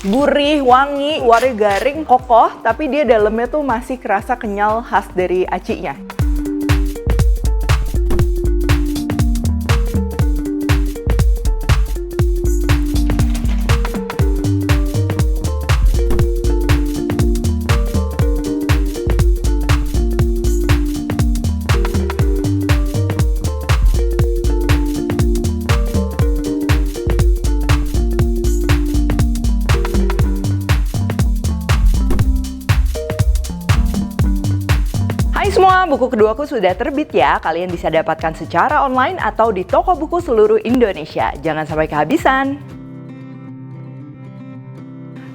Gurih, wangi, luarnya garing, kokoh, tapi dia dalamnya tuh masih kerasa kenyal khas dari acinya. Hai semua, buku keduaku sudah terbit ya. Kalian bisa dapatkan secara online atau di toko buku seluruh Indonesia. Jangan sampai kehabisan.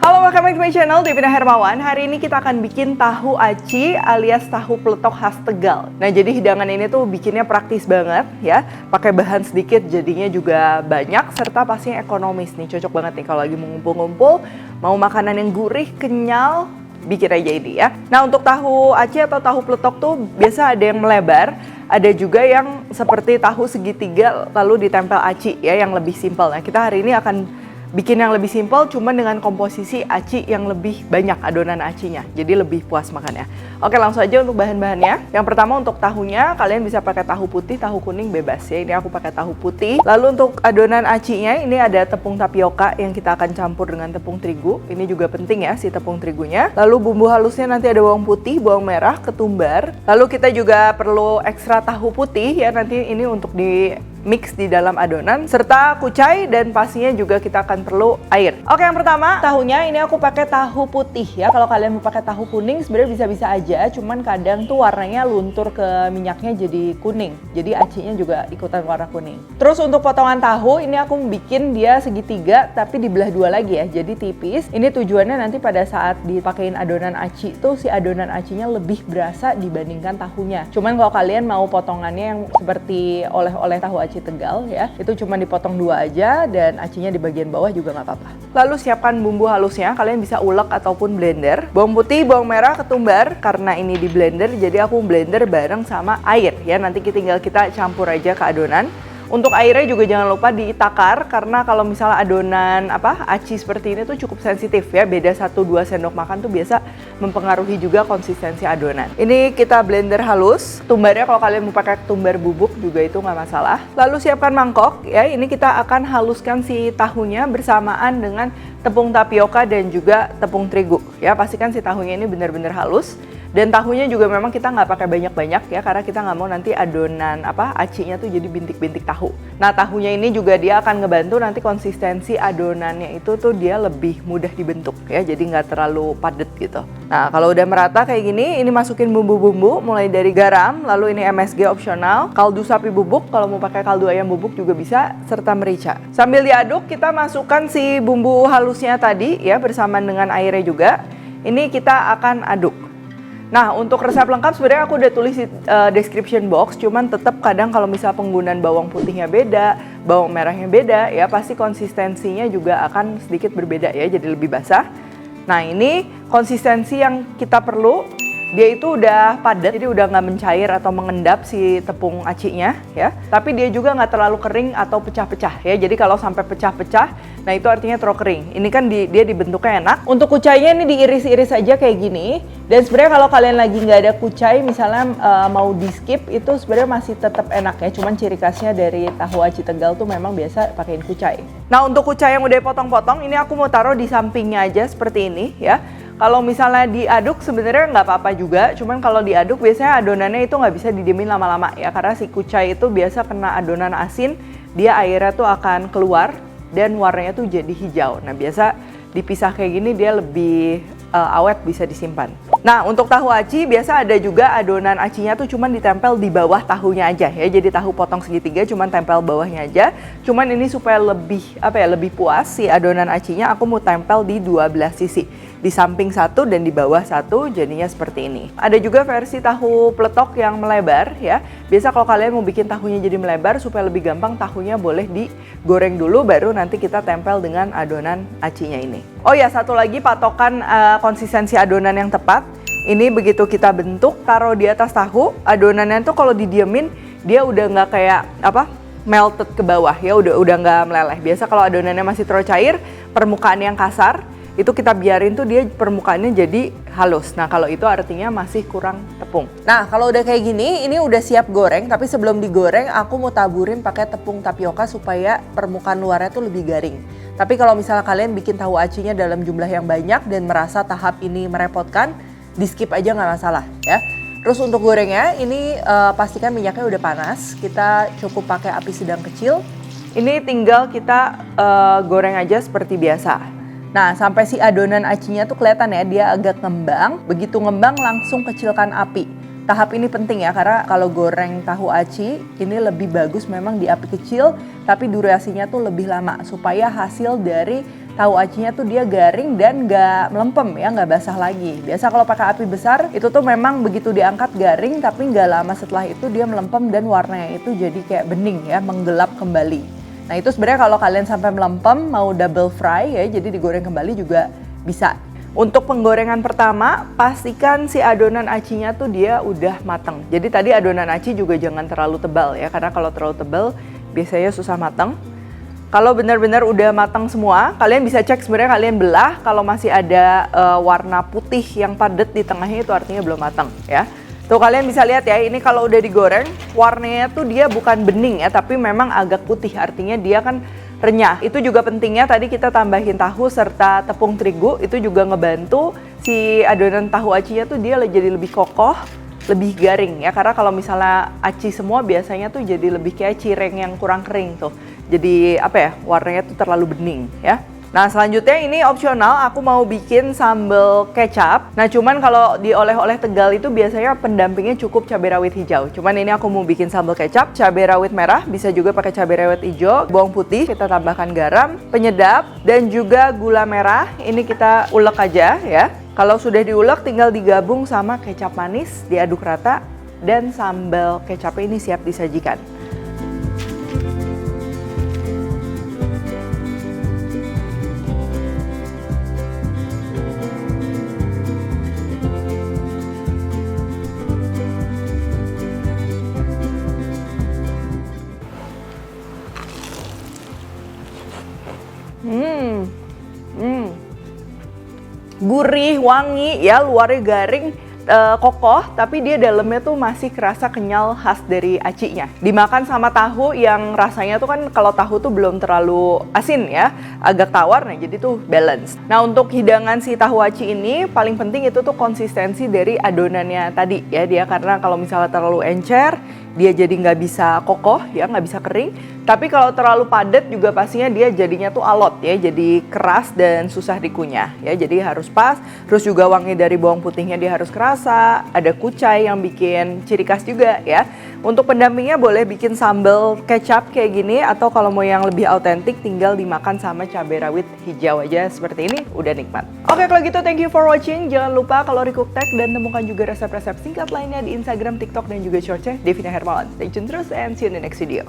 Halo, welcome back to my channel, Devina Hermawan. Hari ini kita akan bikin tahu aci alias tahu peletok khas Tegal. Nah, jadi hidangan ini tuh bikinnya praktis banget ya. Pakai bahan sedikit jadinya juga banyak serta pastinya ekonomis nih. Cocok banget nih kalau lagi mengumpul-ngumpul, mau makanan yang gurih, kenyal, bikin aja ini ya. Nah, untuk tahu aci atau tahu peletok tuh biasa ada yang melebar, ada juga yang seperti tahu segitiga lalu ditempel aci ya, yang lebih simpel. Nah, kita hari ini akan bikin yang lebih simpel cuman dengan komposisi aci yang lebih banyak adonan acinya. Jadi lebih puas makannya. Oke, langsung aja untuk bahan-bahannya. Yang pertama untuk tahunya, kalian bisa pakai tahu putih, tahu kuning bebas ya. Ini aku pakai tahu putih. Lalu untuk adonan acinya, ini ada tepung tapioka yang kita akan campur dengan tepung terigu. Ini juga penting ya si tepung terigunya. Lalu bumbu halusnya nanti ada bawang putih, bawang merah, ketumbar. Lalu kita juga perlu ekstra tahu putih ya, nanti ini untuk di mix di dalam adonan, serta kucai dan pastinya juga kita akan perlu air. Oke, yang pertama tahunya ini aku pakai tahu putih ya. Kalau kalian mau pakai tahu kuning sebenarnya bisa-bisa aja, cuman kadang tuh warnanya luntur ke minyaknya jadi kuning. Jadi acinya juga ikutan warna kuning. Terus untuk potongan tahu ini aku bikin dia segitiga tapi dibelah dua lagi ya. Jadi tipis. Ini tujuannya nanti pada saat dipakein adonan aci tuh si adonan acinya lebih berasa dibandingkan tahunya. Cuman kalau kalian mau potongannya yang seperti oleh-oleh tahu aci Tegal ya, itu cuma dipotong dua aja dan acinya di bagian bawah juga nggak apa-apa. Lalu siapkan bumbu halusnya, kalian bisa ulek ataupun blender. Bawang putih, bawang merah, ketumbar. Karena ini di blender, jadi aku blender bareng sama air ya. Nanti tinggal kita campur aja ke adonan. Untuk airnya juga jangan lupa ditakar, karena kalau misalnya adonan aci seperti ini tuh cukup sensitif ya. Beda 1-2 sendok makan tuh biasa mempengaruhi juga konsistensi adonan. Ini kita blender halus. Tumbarnya kalau kalian mau pakai tumbar bubuk juga itu nggak masalah. Lalu siapkan mangkok ya. Ini kita akan haluskan si tahunya bersamaan dengan tepung tapioka dan juga tepung terigu ya. Pastikan si tahunya ini benar-benar halus. Dan tahunya juga memang kita nggak pakai banyak-banyak ya, karena kita nggak mau nanti adonan acinya tuh jadi bintik-bintik tahu. Nah, tahunya ini juga dia akan ngebantu nanti konsistensi adonannya itu tuh dia lebih mudah dibentuk ya, jadi nggak terlalu padat gitu. Nah, kalau udah merata kayak gini, ini masukin bumbu-bumbu mulai dari garam, lalu ini MSG opsional, kaldu sapi bubuk, kalau mau pakai kaldu ayam bubuk juga bisa, serta merica. Sambil diaduk, kita masukkan si bumbu halusnya tadi ya bersamaan dengan airnya juga. Ini kita akan aduk. Nah, untuk resep lengkap sebenarnya aku udah tulis di description box, cuman tetap kadang kalau misal penggunaan bawang putihnya beda, bawang merahnya beda, ya pasti konsistensinya juga akan sedikit berbeda ya, jadi lebih basah. Nah, ini konsistensi yang kita perlu, dia itu udah padat, jadi udah nggak mencair atau mengendap si tepung acinya ya. Tapi dia juga nggak terlalu kering atau pecah-pecah ya. Jadi kalau sampai pecah-pecah, nah itu artinya terlalu kering. Ini kan dia dibentuknya enak. Untuk kucainya ini diiris-iris aja kayak gini. Dan sebenarnya kalau kalian lagi nggak ada kucai, misalnya mau di skip, itu sebenarnya masih tetap enak ya. Cuman ciri khasnya dari tahu aci Tegal tuh memang biasa pakein kucai. Nah, untuk kucai yang udah potong-potong, ini aku mau taruh di sampingnya aja seperti ini ya. Kalau misalnya diaduk sebenarnya nggak apa-apa juga, cuman kalau diaduk biasanya adonannya itu nggak bisa didiemin lama-lama ya, karena si kucai itu biasa kena adonan asin, dia airnya tuh akan keluar dan warnanya tuh jadi hijau. Nah, biasa dipisah kayak gini dia lebih awet, bisa disimpan. Nah, untuk tahu aci biasa ada juga adonan acinya tuh cuman ditempel di bawah tahunya aja ya. Jadi tahu potong segitiga cuman tempel bawahnya aja. Cuman ini supaya lebih lebih puas si adonan acinya, aku mau tempel di dua belah sisi. Di samping satu dan di bawah satu, jadinya seperti ini. Ada juga versi tahu peletok yang melebar ya. Biasa kalau kalian mau bikin tahunya jadi melebar supaya lebih gampang, tahunya boleh digoreng dulu baru nanti kita tempel dengan adonan acinya ini. Oh ya, satu lagi patokan konsistensi adonan yang tepat. Ini begitu kita bentuk, taruh di atas tahu, adonannya tuh kalau didiemin dia udah nggak kayak melted ke bawah ya, udah nggak meleleh. Biasa kalau adonannya masih terlalu cair, permukaan yang kasar, itu kita biarin tuh dia permukaannya jadi halus. Nah kalau itu artinya masih kurang tepung. Nah kalau udah kayak gini, ini udah siap goreng. Tapi sebelum digoreng, aku mau taburin pakai tepung tapioka supaya permukaan luarnya tuh lebih garing. Tapi kalau misalnya kalian bikin tahu acinya dalam jumlah yang banyak dan merasa tahap ini merepotkan, di skip aja nggak masalah ya. Terus untuk gorengnya, ini pastikan minyaknya udah panas. Kita cukup pakai api sedang kecil. Ini tinggal kita goreng aja seperti biasa. Nah, sampai si adonan acinya tuh kelihatan ya, dia agak ngembang. Begitu ngembang langsung kecilkan api. Tahap ini penting ya, karena kalau goreng tahu aci, ini lebih bagus memang di api kecil, tapi durasinya tuh lebih lama. Supaya hasil dari tahu acinya tuh dia garing dan nggak melempem ya, nggak basah lagi. Biasa kalau pakai api besar itu tuh memang begitu diangkat garing, tapi nggak lama setelah itu dia melempem dan warnanya itu jadi kayak bening ya, menggelap kembali. Nah itu sebenarnya kalau kalian sampai melempem mau double fry ya, jadi digoreng kembali juga bisa. Untuk penggorengan pertama, pastikan si adonan acinya tuh dia udah mateng. Jadi tadi adonan aci juga jangan terlalu tebal ya, karena kalau terlalu tebal biasanya susah mateng. Kalau benar-benar udah matang semua, kalian bisa cek sebenarnya kalian belah. Kalau masih ada warna putih yang padat di tengahnya itu artinya belum matang ya. Tuh kalian bisa lihat ya, ini kalau udah digoreng warnanya tuh dia bukan bening ya, tapi memang agak putih, artinya dia kan renyah. Itu juga pentingnya tadi kita tambahin tahu serta tepung terigu, itu juga ngebantu si adonan tahu acinya tuh dia jadi lebih kokoh, lebih garing ya. Karena kalau misalnya aci semua biasanya tuh jadi lebih kayak cireng yang kurang kering tuh. Jadi apa ya, warnanya tuh terlalu bening ya. Nah selanjutnya ini opsional, aku mau bikin sambal kecap. Nah cuman kalau di oleh-oleh Tegal itu biasanya pendampingnya cukup cabai rawit hijau. Cuman ini aku mau bikin sambal kecap, cabai rawit merah, bisa juga pakai cabai rawit hijau, bawang putih, kita tambahkan garam, penyedap, dan juga gula merah. Ini kita ulek aja ya. Kalau sudah diulek tinggal digabung sama kecap manis, diaduk rata, dan sambal kecapnya ini siap disajikan. Gurih, wangi ya, luarnya garing, kokoh, tapi dia dalamnya tuh masih kerasa kenyal khas dari acinya. Dimakan sama tahu yang rasanya tuh kan kalau tahu tuh belum terlalu asin ya, agak tawar, nah jadi tuh balance. Nah untuk hidangan si tahu aci ini paling penting itu tuh konsistensi dari adonannya tadi ya, dia karena kalau misalnya terlalu encer dia jadi nggak bisa kokoh ya, nggak bisa kering. Tapi kalau terlalu padat juga pastinya dia jadinya tuh alot ya, jadi keras dan susah dikunyah ya. Jadi harus pas, terus juga wangi dari bawang putihnya dia harus kerasa, ada kucai yang bikin ciri khas juga ya. Untuk pendampingnya boleh bikin sambal kecap kayak gini, atau kalau mau yang lebih autentik tinggal dimakan sama cabai rawit hijau aja seperti ini, udah nikmat. Oke kalau gitu thank you for watching, jangan lupa Kalori Cook Tech dan temukan juga resep-resep singkat lainnya di Instagram, TikTok, dan juga Shortnya Devina Hermawan. Stay tune terus and see you in the next video.